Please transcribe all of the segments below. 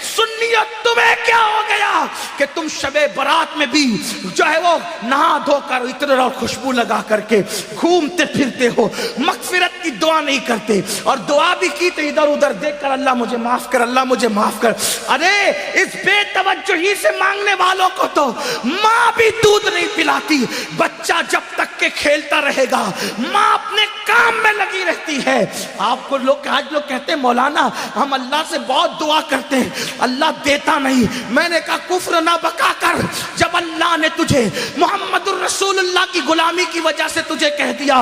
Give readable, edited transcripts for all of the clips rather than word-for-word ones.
سنیت تمہیں کیا ہو گیا کہ تم شب برات میں بھی جو ہے وہ نہا دھو کر عطر اور خوشبو لگا کر کے گھومتے پھرتے ہو، مغفرت کی دعا نہیں کرتے، اور دعا بھی کی تو ادھر ادھر دیکھ کر اللہ مجھے معاف کر، اللہ مجھے معاف کر۔ ارے اس بے توجہی سے مانگنے والوں کو تو ماں بھی دودھ نہیں پلاتی۔ بچہ جب تک کہ کھیلتا رہے گا ماں اپنے کام میں لگی رہتی ہے۔ آپ کو آج لوگ کہتے ہیں مولانا ہم اللہ سے بہت دعا کرتے ہیں، اللہ دیتا نہیں۔ میں نے کہا کفر نہ بکا کر، جب اللہ نے تجھے محمد الرسول اللہ کی غلامی کی وجہ سے تجھے کہہ دیا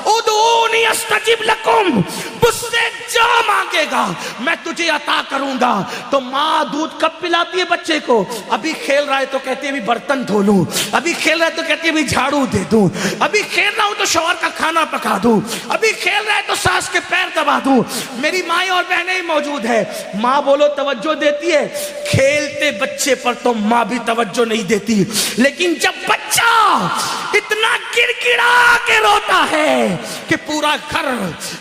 ادعونی استجب لکم، مجھ سے جو مانگے گا میں تجھے عطا کروں گا، تو ماں دودھ کب پلاتی ہے بچے کو؟ ابھی کھیل رہا ہے تو کہتی ہے ابھی برتن دھو لوں، ابھی کھیل رہا ہے تو کہتی ہے ابھی جھاڑو دے دوں، ابھی کھیل رہا ہوں تو شوہر کا کھانا پکا دوں، ابھی کھیل رہا ہے تو ساس کے پیر دبا دوں۔ میری مائیں اور بہنیں موجود ہے، ماں بولو توجہ دیتی ہے، کھیلتے بچے پر تو ماں بھی توجہ نہیں دیتی، لیکن جب بچہ اتنا گڑ گڑا کے روتا ہے کہ پورا گھر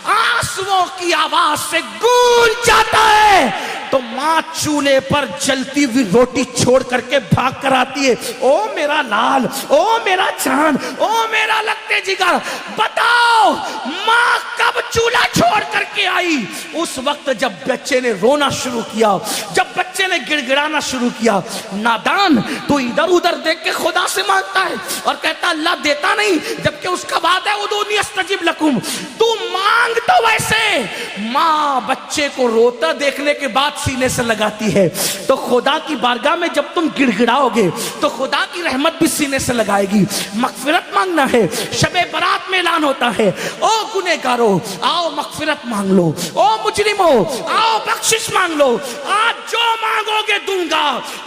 آنسوؤں کی آواز سے گونج جاتا ہے، تو ماں چولہے پر جلتی ہوئی روٹی چھوڑ کر کے بھاگ کر آتی ہے، او میرا لال، او میرا چاند، او میرا لگتے جگر، بتاؤ ماں کب چولہا چھوڑ کر کے آئی؟ اس وقت جب بچے نے رونا شروع کیا، جب بچے نے گڑ گڑانا شروع کیا۔ نادان تو ادھر ادھر دیکھ کے خدا سے مانگتا ہے اور کہتا اللہ دیتا نہیں، جبکہ اس کا وعدہ ہے ادعونی استجب لکم۔ تو مانگ تو ویسے، ماں بچے کو روتا دیکھنے کے بعد سینے سے لگاتی ہے، تو خدا کی بارگاہ میں جب تم گڑ گڑاؤ گے تو خدا کی رحمت بھی سینے سے لگائے گی۔ مغفرت مانگنا ہے، شب برات میں اعلان ہوتا ہے او گنہگارو آؤ مغفرت مانگ لو، او مجرمو آؤ بخشش مانگ لو، آج جو مانگو گے دوں گا۔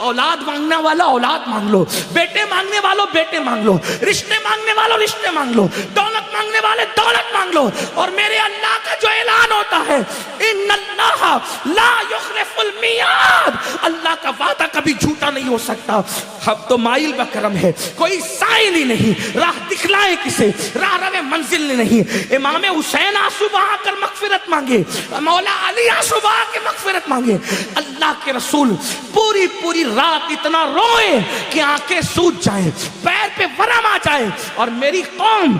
اولاد مانگنے والا اولاد مانگ لو، بیٹے مانگنے والوں بیٹے مانگ لو، رشتے مانگنے والوں رشتے مانگ لو، دولت مانگنے والے دولت مانگ لو، اور میرے اللہ کا جو اعلان ہوتا ہے ان اللہ لا یخلف المیعاد، اللہ کا وعدہ کبھی جھوٹا نہیں ہو سکتا۔ اب تو مائل بکرم ہے، کوئی سائل ہی نہیں، راہ دکھلائے کسے، راہ رو منزل نہیں۔ امام حسین آنسو بہا کر مغفرت مانگے، مولا علی آنسو بہا کے مغفرت مانگے، اللہ کے رسول پوری پوری رات اتنا روئے کہ آنکھیں سوج جائیں، پیر پہ ورم آ جائے، اور میری قوم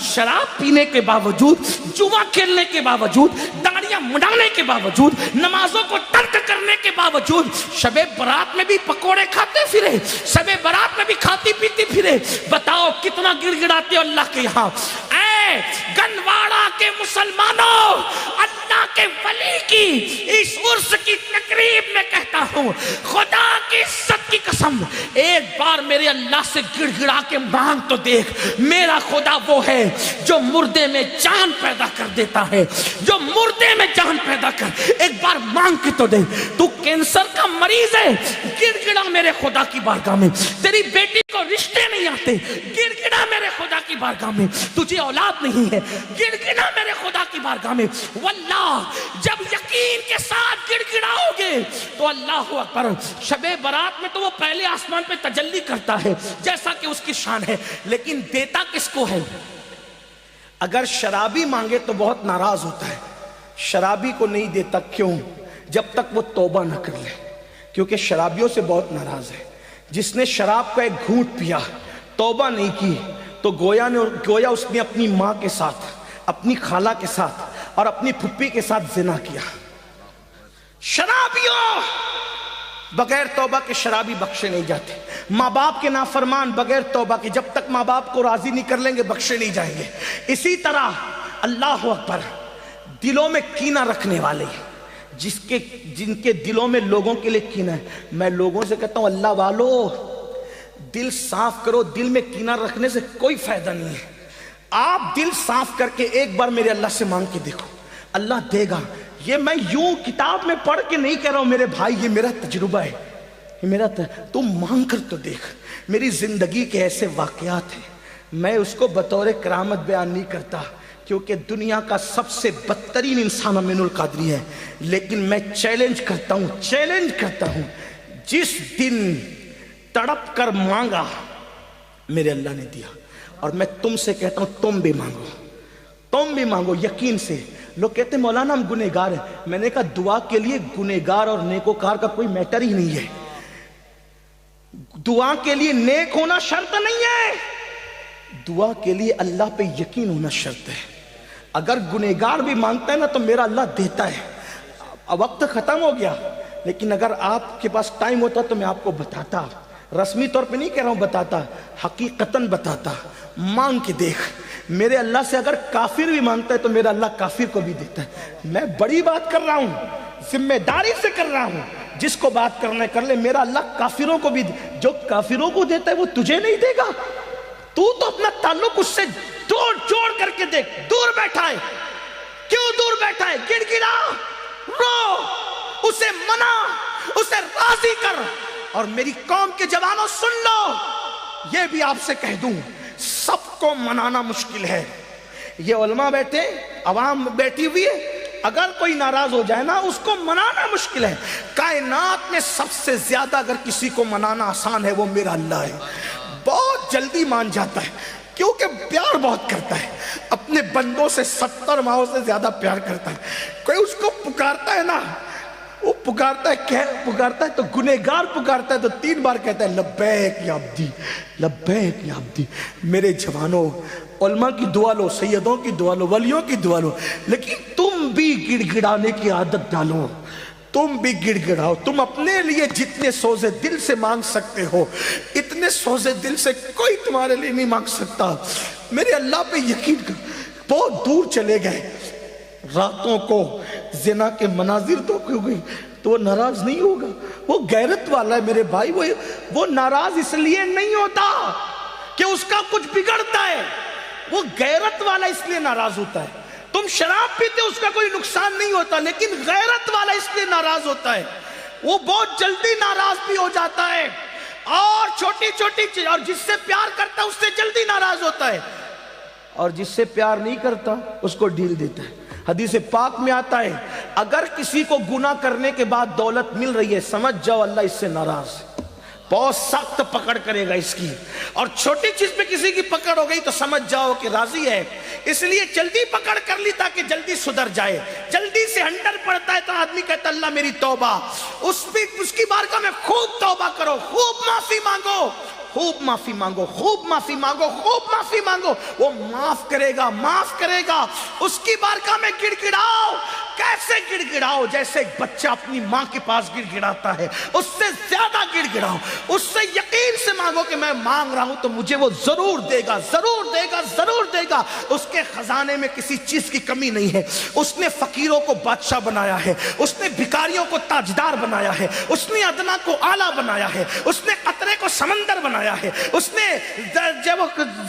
شراب پینے کے باوجود، جوا کھیلنے کے باوجود، داڑیاں مڈانے کے باوجود، نمازوں کو ترک کرنے کے باوجود شب برات میں بھی پکوڑے کھاتے پھرے، شب برات میں بھی کھاتی پیتی پھرے۔ بتاؤ کتنا گڑ گڑاتے ہو اللہ کے یہاں۔ اے گنواڑا کے مسلمانوں، اللہ کے ولی کی اس عرس کی تقریب میں کہتا ہوں خدا کی عزت کی قسم، ایک بار میرے اللہ سے گڑ گڑا کے مانگ تو دیکھ۔ میرا خدا وہ ہے جو مردے میں جان پیدا کر دیتا ہے، جو مردے میں جان پیدا کر، ایک بار مانگ کے تو دیکھ۔ تو کینسر کا مریض ہے، گڑ گڑا میرے خدا کی بارگاہ میں۔ تیری بیٹی کو رشتے نہیں آتے، گڑ گڑا میرے خدا کی بارگاہ میں۔ تجھے اولاد نہیں ہے، گڑ گڑا میرے خدا کی بارگاہ میں۔ واللہ جب یقین کے ساتھ گڑ گڑاؤ گے تو اللہ اکبر، شب برات میں تو وہ پہلے آسمان پہ تجلی کرتا ہے جیسا کہ اس کی شان ہے، لیکن دیتا کس کو ہے؟ اگر شرابی مانگے تو بہت ناراض ہوتا ہے، شرابی کو نہیں دیتا، کیوں؟ جب تک وہ توبہ نہ کر لے، کیونکہ شرابیوں سے بہت ناراض ہے۔ جس نے شراب کا ایک گھونٹ پیا، توبہ نہیں کی، تو گویا اس نے اپنی ماں کے ساتھ، اپنی خالہ کے ساتھ اور اپنی پھپھی کے ساتھ زنا کیا۔ شرابیوں بغیر توبہ کے شرابی بخشے نہیں جاتے، ماں باپ کے نافرمان بغیر توبہ کے جب تک ماں باپ کو راضی نہیں کر لیں گے بخشے نہیں جائیں گے۔ اسی طرح اللہ اکبر، دلوں میں کینہ رکھنے والے، جن کے دلوں میں لوگوں کے لیے کینہ ہے، میں لوگوں سے کہتا ہوں اللہ والو دل صاف کرو، دل میں کینہ رکھنے سے کوئی فائدہ نہیں ہے۔ آپ دل صاف کر کے ایک بار میرے اللہ سے مانگ کے دیکھو، اللہ دے گا۔ یہ میں یوں کتاب میں پڑھ کے نہیں کہہ رہا ہوں میرے بھائی، یہ میرا تجربہ ہے، تم مانگ کر تو دیکھ۔ میری زندگی کے ایسے واقعات ہیں، میں اس کو بطور کرامت بیان نہیں کرتا کیونکہ دنیا کا سب سے بدترین انسان امین القادری ہے، لیکن میں چیلنج کرتا ہوں جس دن تڑپ کر مانگا میرے اللہ نے دیا۔ اور میں تم سے کہتا ہوں تم بھی مانگو یقین سے۔ لوگ کہتے ہیں مولانا ہم گنہگار ہیں. میں نے کہا دعا کے لیے گنہگار اور نیکوکار کا کوئی میٹر ہی نہیں ہے. دعا کے لیے نیک ہونا شرط نہیں ہے, دعا کے لیے اللہ پہ یقین ہونا شرط ہے. اگر گنہگار بھی مانگتا ہے نا تو میرا اللہ دیتا ہے. اب وقت ختم ہو گیا, لیکن اگر آپ کے پاس ٹائم ہوتا تو میں آپ کو بتاتا, رسمی طور پہ نہیں کہہ رہا ہوں, بتاتا, حقیقتاً بتاتا. مانگ کے دیکھ, میرے اللہ سے اگر کافر بھی مانگتا ہے تو میرا اللہ کافر کو بھی دیتا ہے. میں بڑی بات کر رہا ہوں, ذمہ داری سے کر رہا ہوں, جس کو بات کرنا ہے کر لے. میرا اللہ کافروں کو بھی, جو کافروں کو دیتا ہے وہ تجھے نہیں دے گا. تو اپنا تعلق اس سے جوڑ کر کے دیکھ. دور بیٹھا ہے, کیوں دور بیٹھا ہے؟ گڑ گڑا, رو, اسے منا, اسے راضی کر. اور میری قوم کے جوانوں سن لو, یہ بھی آپ سے کہہ دوں, سب کو منانا مشکل ہے. یہ علماء بیٹھے, عوام بیٹھی ہوئی ہے, اگر کوئی ناراض ہو جائے نا اس کو منانا مشکل ہے. کائنات میں سب سے زیادہ اگر کسی کو منانا آسان ہے وہ میرا اللہ ہے. بہت جلدی مان جاتا ہے کیونکہ پیار بہت کرتا ہے. اپنے بندوں سے 70 ماہوں سے زیادہ پیار کرتا ہے. کوئی اس کو پکارتا ہے نا, وہ پکارتا ہے تو گنہگار پکارتا ہے تو 3 بار کہتا ہے لبیک یا عبدی, لبیک یا عبدی. میرے جوانوں, علماء کی دعا لو, سیدوں کی دعا لو, ولیوں کی دعا لو, لیکن تم بھی گڑ گڑانے کی عادت ڈالو. تم بھی گڑ گڑاؤ. تم اپنے لیے جتنے سوزے دل سے مانگ سکتے ہو اتنے سوزے دل سے کوئی تمہارے لیے نہیں مانگ سکتا. میرے اللہ پہ یقین کر. بہت دور چلے گئے, راتوں کو زنا کے مناظر تو کیوں گئی تو وہ ناراض نہیں ہوگا. وہ غیرت والا ہے میرے بھائی. وہ ناراض اس لیے نہیں ہوتا کہ اس کا کچھ بگڑتا ہے, وہ غیرت والا اس لیے ناراض ہوتا ہے. تم شراب پیتے اس کا کوئی نقصان نہیں ہوتا, لیکن غیرت والا اس لیے ناراض ہوتا ہے. وہ بہت جلدی ناراض بھی ہو جاتا ہے, اور چھوٹی چھوٹی چیز, اور جس سے پیار کرتا ہے اس سے جلدی ناراض ہوتا ہے, اور جس سے پیار نہیں کرتا اس کو ڈھیل دیتا ہے. حدیث پاک میں آتا ہے اگر کسی کو گناہ کرنے کے بعد دولت مل رہی ہے سمجھ جاؤ اللہ اس سے ناراض ہے, بہت سخت پکڑ کرے گا اس کی. اور چھوٹی چیز پہ کسی کی پکڑ ہو گئی تو سمجھ جاؤ کہ راضی ہے, اس لیے جلدی پکڑ کر لی تاکہ جلدی سدھر جائے. جلدی سے ہنڈر پڑتا ہے تو آدمی کہتا اللہ میری توبہ, اس کی بارگاہ میں خوب توبہ کرو, خوب معافی مانگو, خوب معافی مانگو, خوب معافی مانگو, خوب معافی مانگو. وہ معاف کرے گا, معاف کرے گا. اس کی بارگاہ میں گڑ گڑاؤ. کیسے گڑ گڑاؤ؟ جیسے ایک بچہ اپنی ماں کے پاس گڑ گڑاتا ہے, اس سے زیادہ گڑ گڑاؤ. اس سے یقین سے مانگو کہ میں مانگ رہا ہوں تو مجھے وہ ضرور دے گا, ضرور دے گا, ضرور دے گا. اس کے خزانے میں کسی چیز کی کمی نہیں ہے. اس نے فقیروں کو بادشاہ بنایا ہے, اس نے بھکاریوں کو تاجدار بنایا ہے, اس نے ادنا کو اعلیٰ بنایا ہے, اس نے قطرے کو سمندر بنایا ہے, اس نے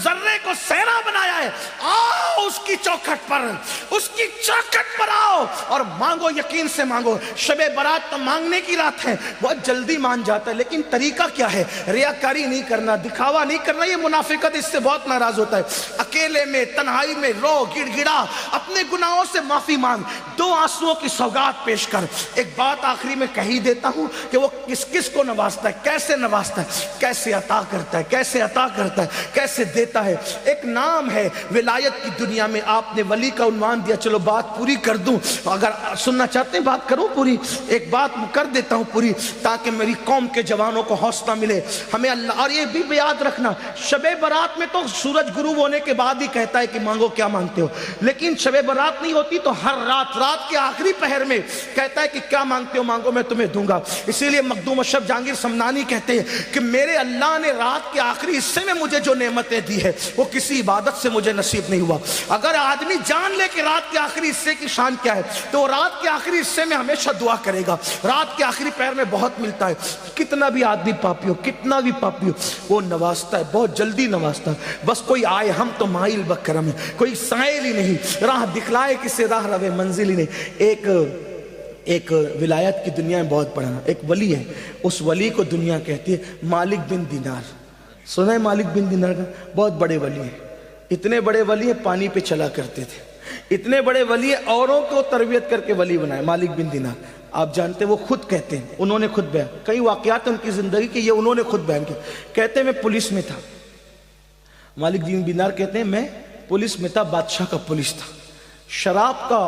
ذرے کو صحرا بنایا ہے. آؤ اس کی چوکھٹ پر, اس کی چوکھٹ پر آؤ اور مانگو, یقین سے مانگو. شب برات تو مانگنے کی رات ہے, بہت جلدی مان جاتا ہے, لیکن طریقہ کیا ہے؟ ریاکاری نہیں کرنا, دکھاوا نہیں کرنا. یہ منافقت, اس سے بہت ناراض ہوتا ہے. اکیلے میں تنہائی میں رو, گڑ گڑا, اپنے گناہوں سے معافی مانگ, 2 آنسوؤں کی سوگات پیش کر. ایک بات آخری میں کہی دیتا ہوں کہ وہ کس کس کو نوازتا ہے, کیسے نوازتا ہے, کیسے عطا کرتا ہے, کیسے عطا کرتا ہے, کیسے دیتا ہے. ایک نام ہے ولایت کی دنیا میں, آپ نے ولی کا عنوان دیا, چلو بات پوری کر دوں. اگر سننا چاہتے ہیں بات کروں پوری, ایک بات کر دیتا ہوں پوری تاکہ میری قوم کے جوانوں کو حوصلہ ملے. ہمیں اللہ, اور یہ بھی یاد رکھنا, شب برات میں تو سورج غروب ہونے کے بعد ہی کہتا ہے کہ مانگو کیا مانگتے ہو, لیکن شب برات نہیں ہوتی تو ہر رات کے آخری پہر میں کہتا ہے کہ کیا مانگتے ہو مانگو میں تمہیں دوں گا. اسی لیے مخدوم اشرف جہانگیر سمنانی کہتے ہیں کہ میرے اللہ نے رات کے آخری حصے میں مجھے جو نعمتیں دی ہے وہ کسی عبادت سے مجھے نصیب نہیں ہوا. اگر آدمی جان لے کہ رات کے آخری حصے کی شان کیا ہے تو رات کے آخری حصے میں ہمیشہ دعا کرے گا. رات کے آخری پہر میں بہت ملتا ہے. کتنا بھی آدمی پاپی ہو, کتنا بھی پاپی ہو, وہ نوازتا ہے, بہت جلدی نوازتا ہے. بس کوئی آئے, ہم تو مائل بکرم ہے, کوئی سائل ہی نہیں, راہ دکھلائے کسے راہ روے منزل ہی نہیں. ایک ولایت کی دنیا میں بہت بڑا ایک ولی ہے, اس ولی کو دنیا کہتی ہے مالک بن دینار. سنا ہے مالک بن دینار کا؟ بہت بڑے ولی ہیں, اتنے بڑے ولی ہیں پانی پہ چلا کرتے تھے, اتنے بڑے ولی ہیں اوروں کو تربیت کر کے ولی بنائے. مالک بن دینار آپ جانتے ہیں, وہ خود کہتے ہیں, انہوں نے خود بیان, کئی واقعات ان کی زندگی کے یہ انہوں نے خود بیان کیا. کہتے ہیں میں پولیس میں تھا. مالک بن دینار کہتے ہیں میں پولیس میں تھا, بادشاہ کا پولیس تھا. شراب کا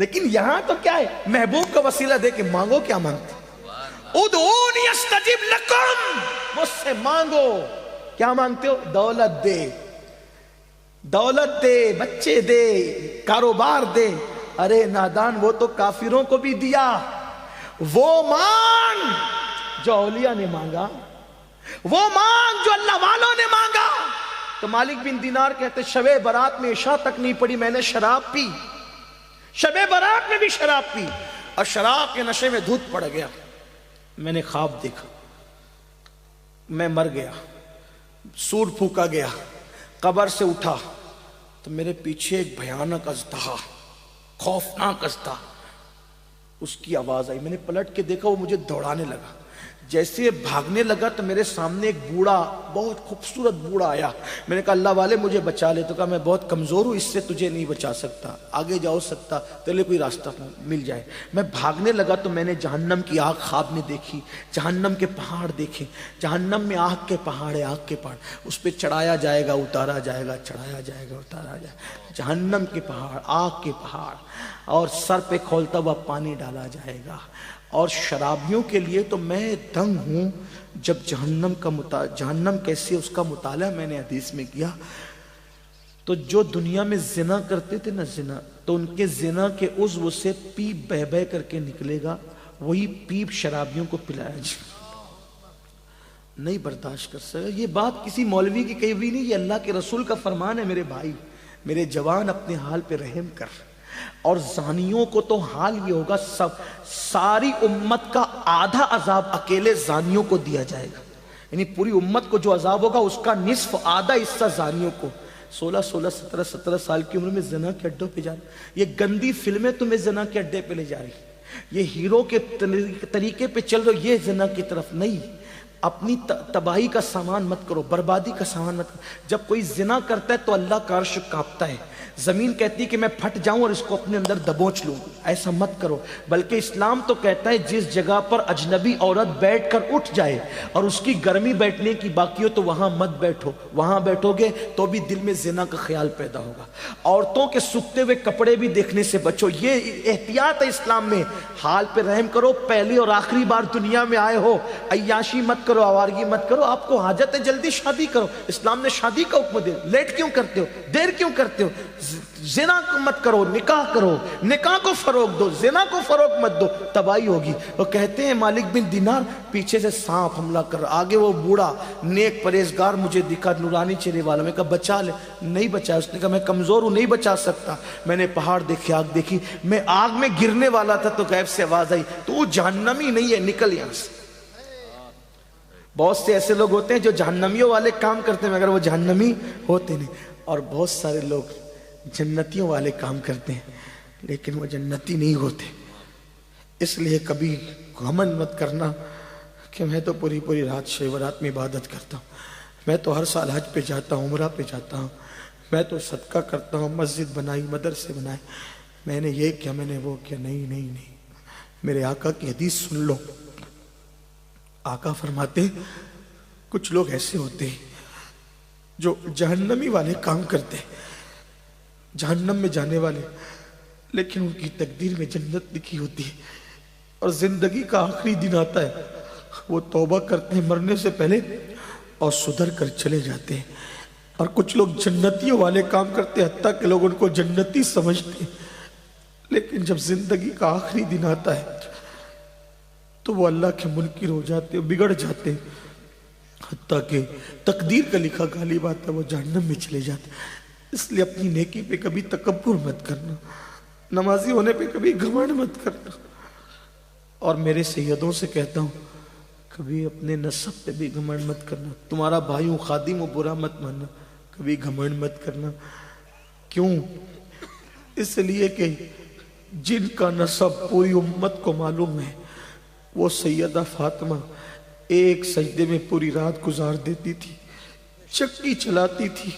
لیکن یہاں تو کیا ہے، محبوب کا وسیلہ دے کے مانگو، کیا مانگتے؟ ادعونی استجب لکم، مجھ سے مانگو. کیا مانگتے ہو؟ دولت دے، دولت دے، بچے دے، کاروبار دے. ارے نادان، وہ تو کافروں کو بھی دیا. وہ مانگ جو اولیاء نے مانگا، وہ مانگ جو اللہ والوں نے مانگا. تو مالک بن دینار کہتے شب برات میں عشاء تک نہیں پڑی، میں نے شراب پی، شب برات میں بھی شراب پی، اور شراب کے نشے میں دھوت پڑ گیا. میں نے خواب دیکھا، میں مر گیا، سور پھونکا گیا، قبر سے اٹھا تو میرے پیچھے ایک بھیانک اژدہا، خوفناک اژدہا، اس کی آواز آئی. میں نے پلٹ کے دیکھا، وہ مجھے دوڑانے لگا. جیسے بھاگنے لگا تو میرے سامنے ایک بوڑھا، بہت خوبصورت بوڑھا آیا. میں نے کہا اللہ والے مجھے بچا لے. تو کہا میں بہت کمزور ہوں، اس سے تجھے نہیں بچا سکتا، آگے جاؤ سکتا تیرے کوئی راستہ مل جائے. میں بھاگنے لگا تو میں نے جہنم کی آگ خواب میں دیکھی، جہنم کے پہاڑ دیکھے. جہنم میں آگ کے پہاڑ ہے، آگ کے پہاڑ، اس پہ چڑھایا جائے گا، اتارا جائے گا، چڑھایا جائے گا، اتارا جائے گا. جہنم کے پہاڑ، آگ کے پہاڑ، اور سر پہ کھولتا ہوا پانی ڈالا جائے گا. اور شرابیوں کے لیے تو میں دنگ ہوں. جب جہنم کیسی ہے اس کا مطالعہ میں نے حدیث میں کیا، تو جو دنیا میں زنا کرتے تھے نا، زنا، تو ان کے زنا کے عضو سے پیپ بہ بہ کر کے نکلے گا، وہی پیپ شرابیوں کو پلایا جائے. نہیں برداشت کر سکتا. یہ بات کسی مولوی کی کہی ہوئی نہیں، یہ اللہ کے رسول کا فرمان ہے. میرے بھائی، میرے جوان، اپنے حال پہ رحم کر. اور زانیوں کو تو حال یہ ہوگا، ساری امت کا آدھا عذاب اکیلے زانیوں کو دیا جائے گا. یعنی پوری امت کو جو عذاب ہوگا اس کا نصف، آدھا حصہ زانیوں کو. 16 سال کی عمر میں زنا کے اڈوں پہ جا رہی، یہ گندی فلمیں تمہیں زنا کے اڈے پہ لے جا رہی، یہ ہیرو کے طریقے پہ چل رہے، یہ زنا کی طرف نہیں. اپنی تباہی کا سامان مت کرو، بربادی کا سامان مت کرو. جب کوئی زنا کرتا ہے تو اللہ کا عرش کانپتا ہے، زمین کہتی ہے کہ میں پھٹ جاؤں اور اس کو اپنے اندر دبوچ لوں. ایسا مت کرو. بلکہ اسلام تو کہتا ہے جس جگہ پر اجنبی عورت بیٹھ کر اٹھ جائے اور اس کی گرمی بیٹھنے کی باقی ہو تو وہاں مت بیٹھو. وہاں بیٹھو گے تو بھی دل میں زنا کا خیال پیدا ہوگا. عورتوں کے سکھتے ہوئے کپڑے بھی دیکھنے سے بچو، یہ احتیاط ہے اسلام میں. حال پہ رحم کرو. پہلی اور آخری بار دنیا میں آئے ہو، عیاشی مت کرو، آوارگی مت کرو. آپ کو حاجت ہے جلدی شادی کرو. اسلام نے شادی کا حکم دیا. لیٹ کیوں کرتے ہو؟ دیر کیوں کرتے ہو؟ زنا مت کرو، نکاح کرو. نکاح کو فروغ دو، زنا کو فروغ مت دو، تباہی ہوگی. وہ کہتے ہیں مالک بن دینار، پیچھے سے سانپ حملہ کر، آگے وہ بوڑھا نیک پرہیزگار مجھے دکھا، نورانی چہرے والا. میں کہا بچا لے. نہیں بچایا. اس نے کہا میں کمزور ہوں، نہیں بچا سکتا. میں نے پہاڑ دیکھے، آگ دیکھی، میں آگ میں گرنے والا تھا تو غیب سے آواز آئی تو وہ جہنمی نہیں ہے، نکل یہاں سے. بہت سے ایسے لوگ ہوتے ہیں جو جہنمیوں والے کام کرتے ہیں مگر وہ جہنمی ہوتے نہیں. اور بہت سارے لوگ جنتیوں والے کام کرتے ہیں لیکن وہ جنتی نہیں ہوتے. اس لیے کبھی گھمنڈ مت کرنا کہ میں تو پوری رات شب برات میں عبادت کرتا ہوں، میں تو ہر سال حج پہ جاتا ہوں، عمرہ پہ جاتا ہوں، میں تو صدقہ کرتا ہوں، مسجد بنائی، مدرسے بنائے، میں نے یہ کیا، میں نے وہ کیا. نہیں. میرے آقا کی حدیث سن لو. آقا فرماتے کچھ لوگ ایسے ہوتے ہیں جو جہنمی والے کام کرتے ہیں، جہنم میں جانے والے، لیکن ان کی تقدیر میں جنت لکھی ہوتی ہے. اور زندگی کا آخری دن آتا ہے، وہ توبہ کرتے ہیں مرنے سے پہلے اور سدھر کر چلے جاتے ہیں. اور کچھ لوگ جنتیوں والے کام کرتے ہیں، حتیٰ کہ لوگ ان کو جنتی سمجھتے ہیں، لیکن جب زندگی کا آخری دن آتا ہے تو وہ اللہ کے منکر ہو جاتے ہیں، بگڑ جاتے ہیں، حتیٰ کہ تقدیر کا لکھا غالب آتا ہے، وہ جہنم میں چلے جاتے ہیں. اس لیے اپنی نیکی پہ کبھی تکبر مت کرنا، نمازی ہونے پہ کبھی گھمنڈ مت کرنا. اور میرے سیدوں سے کہتا ہوں کبھی اپنے نسب پہ بھی گھمنڈ مت کرنا. تمہارا بھائی ہوں، خادم ہوں، برا مت ماننا، کبھی گھمنڈ مت کرنا. کیوں؟ اس لیے کہ جن کا نسب پوری امت کو معلوم ہے، وہ سیدہ فاطمہ ایک سجدے میں پوری رات گزار دیتی تھی، چکی چلاتی تھی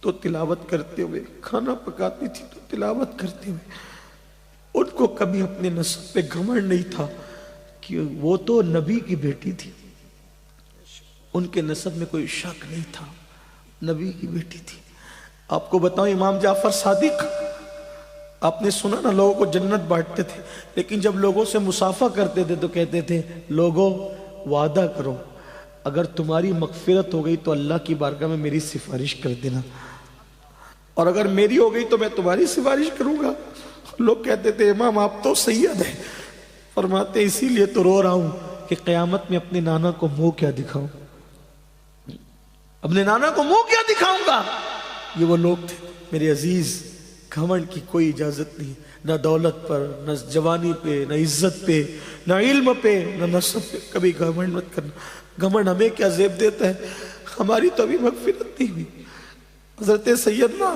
تو تلاوت کرتے ہوئے، کھانا پکاتی تھی تو تلاوت کرتے ہوئے. ان کو کبھی اپنے نسب پہ گھمنڈ نہیں تھا کہ وہ تو نبی کی بیٹی تھی. ان کے نسب میں کوئی شک نہیں تھا، نبی کی بیٹی تھی. آپ کو بتاؤں امام جعفر صادق آپ نے سنا نا لوگوں کو جنت بانٹتے تھے، لیکن جب لوگوں سے مصافحہ کرتے تھے تو کہتے تھے لوگوں وعدہ کرو اگر تمہاری مغفرت ہو گئی تو اللہ کی بارگاہ میں میری سفارش کر دینا، اور اگر میری ہو گئی تو میں تمہاری سفارش کروں گا۔ لوگ کہتے تھے امام آپ تو سید ہیں، فرماتے اسی لیے تو رو رہا ہوں کہ قیامت میں اپنے نانا کو منہ کیا دکھاؤں، اپنے نانا کو منہ کیا دکھاؤں گا۔ یہ وہ لوگ تھے میرے عزیز، گھمنڈ کی کوئی اجازت نہیں، نہ دولت پر، نہ جوانی پہ، نہ عزت پہ، نہ علم پہ، نہ نسب پہ۔ کبھی گھمنڈ مت کرنا۔ گھمنڈ ہمیں کیا زیب دیتا ہے، ہماری تو ابھی مغفرت نہیں ہوئی۔ حضرت سیدنا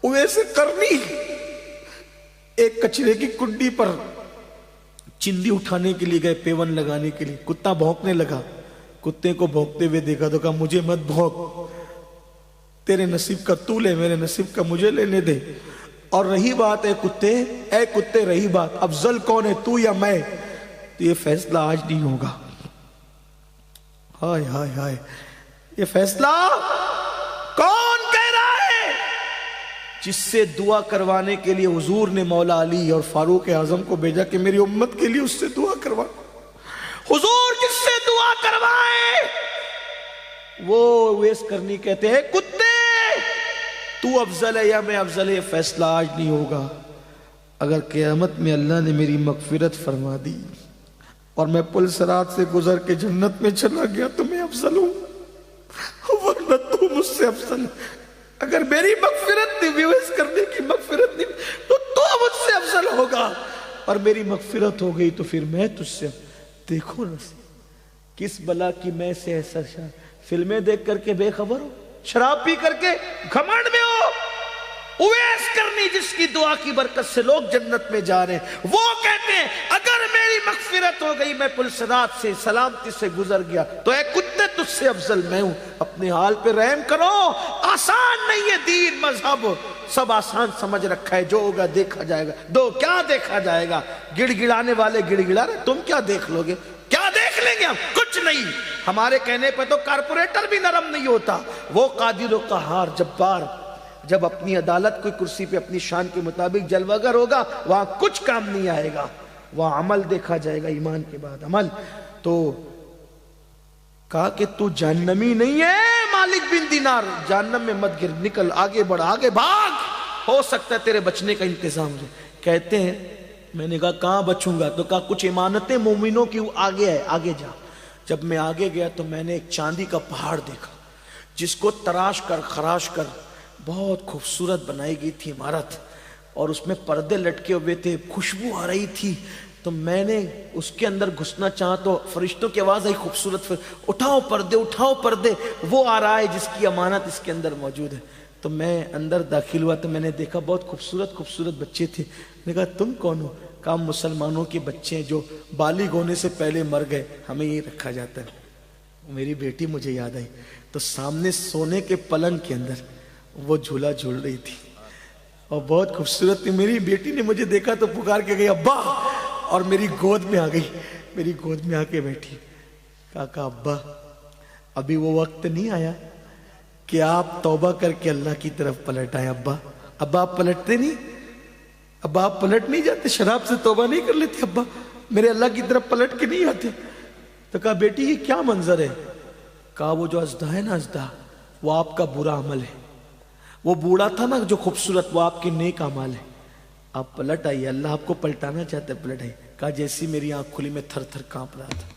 اویس قرنی ایک کچرے کی کنڈی پر چندی اٹھانے کے لیے گئے، پیون لگانے کے لیے، کتا بھونکنے لگا، کتے کو بھونکتے ہوئے دیکھا تو کہا مجھے مت بھونک، تیرے نصیب کا تو لے، میرے نصیب کا مجھے لینے دے۔ اور رہی بات اے کتے رہی بات افضل کون ہے، تو یا میں، تو یہ فیصلہ آج نہیں ہوگا۔ ہائے ہائے ہائے، یہ فیصلہ کون کہہ رہا ہے؟ جس سے دعا کروانے کے لیے حضور نے مولا علی اور فاروق اعظم کو بھیجا کہ میری امت کے لیے اس سے دعا کروا۔ حضور جس سے دعا کروائے وہ اویس قرنی کہتے ہیں کتے تو افضل ہے یا میں افضل ہے، فیصلہ آج نہیں ہوگا۔ اگر قیامت میں اللہ نے میری مغفرت فرما دی اور میں پل صراط سے گزر کے جنت میں چلا گیا تو میں افضل ہوں، ورنہ تو مجھ سے افضل ہے۔ اگر میری مغفرت نہیں، اویس قرنی کی مغفرت نہیں، تو مجھ سے افضل ہوگا، اور میری مغفرت ہو گئی تو پھر میں تجھ سے۔ دیکھو نا کس بلا کی میں سے ایسا فلمیں دیکھ کر کے بے خبر ہو، شراب پی کر کے گھمنڈ میں ہو۔ اویس قرنی جس کی دعا کی برکت سے لوگ جنت میں جا رہے ہیں، وہ کہتے ہیں اگر میری مغفرت ہو گئی، میں پل صراط سے سلامتی سے گزر گیا تو اے کتے تجھ سے افضل میں ہوں۔ اپنے حال پہ رحم کرو، آسان نہیں ہے دین مذہب، سب آسان سمجھ رکھا ہے، جو ہوگا دیکھا جائے گا۔ دو کیا دیکھا جائے گا، گڑ گڑانے والے گڑ گڑا رہے، تم کیا دیکھ لو گے، کیا دیکھ لیں گے ہم، کچھ نہیں۔ ہمارے کہنے پہ تو کارپوریٹر بھی نرم نہیں ہوتا، وہ قادر و قہار جبار جب اپنی عدالت کوئی کرسی پہ اپنی شان کے مطابق جلوگر ہوگا، وہاں کچھ کام نہیں آئے گا، وہاں عمل دیکھا جائے گا، ایمان کے بعد عمل۔ تو کہا کہ تو جہنمی نہیں ہے مالک بن دینار، جہنم میں مت گر، نکل، آگے بڑھ، آگے بھاگ، ہو سکتا ہے تیرے بچنے کا انتظام ہو۔ کہتے ہیں میں نے کہا کہاں بچوں گا، تو کہا کچھ امانتیں مومنوں کی آگے ہے، آگے جا۔ جب میں آگے گیا تو میں نے ایک چاندی کا پہاڑ دیکھا جس کو تراش کر خراش کر بہت خوبصورت بنائی گئی تھی عمارت، اور اس میں پردے لٹکے ہوئے تھے، خوشبو آ رہی تھی۔ تو میں نے اس کے اندر گھسنا چاہا تو فرشتوں کی آواز آئی خوبصورت، اٹھاؤ پردے، اٹھاؤ پردے، وہ آ رہا ہے جس کی امانت اس کے اندر موجود ہے۔ تو میں اندر داخل ہوا تو میں نے دیکھا بہت خوبصورت خوبصورت بچے تھے۔ میں نے کہا تم کون ہو؟ کہا مسلمانوں کے بچے ہیں جو بالغ ہونے سے پہلے مر گئے، ہمیں یہ رکھا جاتا ہے۔ میری بیٹی مجھے یاد آئی، تو سامنے سونے کے پلنگ کے اندر وہ جھولا جھول رہی تھی اور بہت خوبصورت تھی۔ میری بیٹی نے مجھے دیکھا تو پکار کے گئی ابا، اور میری گود میں آ گئی، میری گود میں آ کے بیٹھی۔ کہا ابا ابھی وہ وقت نہیں آیا کہ آپ توبہ کر کے اللہ کی طرف پلٹ آئے۔ ابا آپ پلٹتے نہیں، ابا آپ پلٹ نہیں جاتے، شراب سے توبہ نہیں کر لیتے ابا، میرے اللہ کی طرف پلٹ کے نہیں آتے؟ تو کہا بیٹی یہ کیا منظر ہے؟ کہا وہ جو ازدہ ہے نا، ازدہ وہ آپ کا برا عمل ہے، وہ بوڑھا تھا نا جو خوبصورت، وہ آپ کے نیک اعمال ہے، آپ پلٹ آئیے، اللہ آپ کو پلٹانا چاہتا ہے، پلٹ آئیے۔ کہا جیسی میری آنکھ کھلی میں تھر تھر کانپ رہا تھا،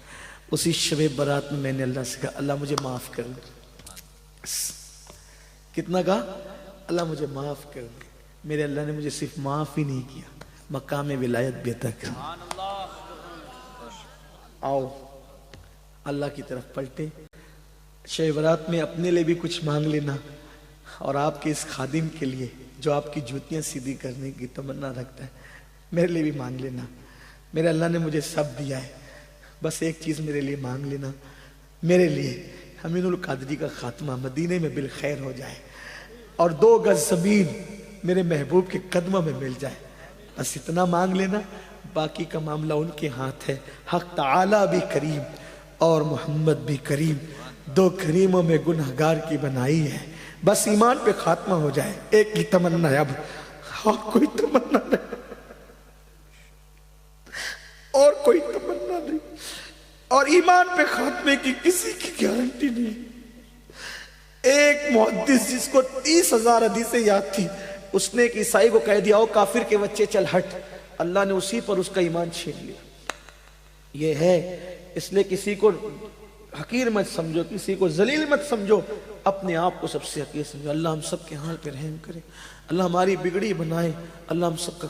اسی شب برات میں نے اللہ سے کہا اللہ مجھے معاف کر دے۔ کتنا کہا؟ اللہ مجھے معاف کر دے۔ میرے اللہ نے مجھے صرف معاف ہی نہیں کیا، مقام ولایت بھی عطا کر۔ آؤ اللہ کی طرف پلٹے، شب برات میں اپنے لیے بھی کچھ مانگ لینا، اور آپ کے اس خادم کے لیے جو آپ کی جوتیاں سیدھی کرنے کی تمنا رکھتا ہے، میرے لیے بھی مانگ لینا۔ میرے اللہ نے مجھے سب دیا ہے، بس ایک چیز میرے لیے مانگ لینا، میرے لیے امین القادری کا خاتمہ مدینے میں بالخیر ہو جائے، اور 2 گز زمین میرے محبوب کے قدموں میں مل جائے، بس اتنا مانگ لینا، باقی کا معاملہ ان کے ہاتھ ہے۔ حق تعالی بھی کریم اور محمد بھی کریم، 2 کریموں میں گنہگار کی بنائی ہے، بس ایمان پہ خاتمہ ہو جائے۔ ایک ہی تمنا ہے اب، اور کوئی تمنا نہیں، اور کوئی تمنا نہیں، اور ایمان پہ خاتمے کی کسی کی گارنٹی نہیں۔ ایک محدث جس کو 30,000 حدیثیں یاد تھی، اس نے ایک عیسائی کو کہہ دیا او کافر کے بچے چل ہٹ، اللہ نے اسی پر اس کا ایمان چھین لیا۔ یہ ہے، اس لیے کسی کو حقیر مت سمجھو، کسی کو ذلیل مت سمجھو، اپنے آپ کو سب سے حقیر سمجھو۔ اللہ ہم سب کے حال پہ رحم کرے، اللہ ہماری بگڑی بنائے، اللہ ہم سب کا